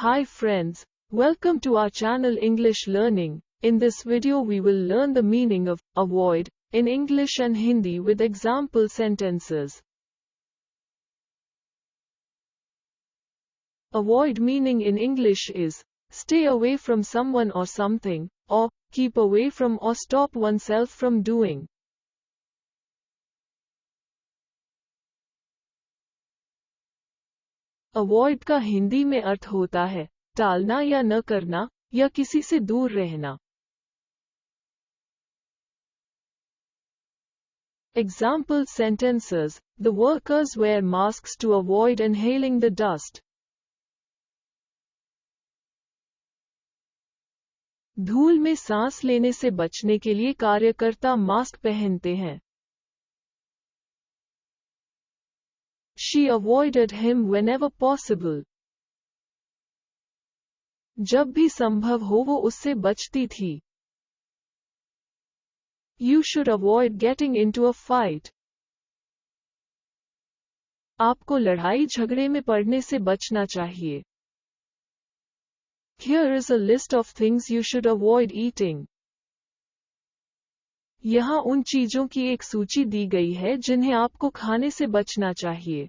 Hi friends, welcome to our channel English Learning. In this video we will learn the meaning of avoid in English and Hindi with example sentences. Avoid meaning in English is stay away from someone or something, or keep away from or stop oneself from doing. Avoid का हिंदी में अर्थ होता है टालना या न करना या किसी से दूर रहना. Example sentences. The workers wear masks to avoid inhaling the dust. धूल में सांस लेने से बचने के लिए कार्यकर्ता मास्क पहनते हैं. She avoided him whenever possible. जब भी संभव हो वो उससे बचती थी. You should avoid getting into a fight. आपको लड़ाई झगड़े में पड़ने से बचना चाहिए. Here is a list of things you should avoid eating. यहाँ उन चीजों की एक सूची दी गई है जिन्हें आपको खाने से बचना चाहिए.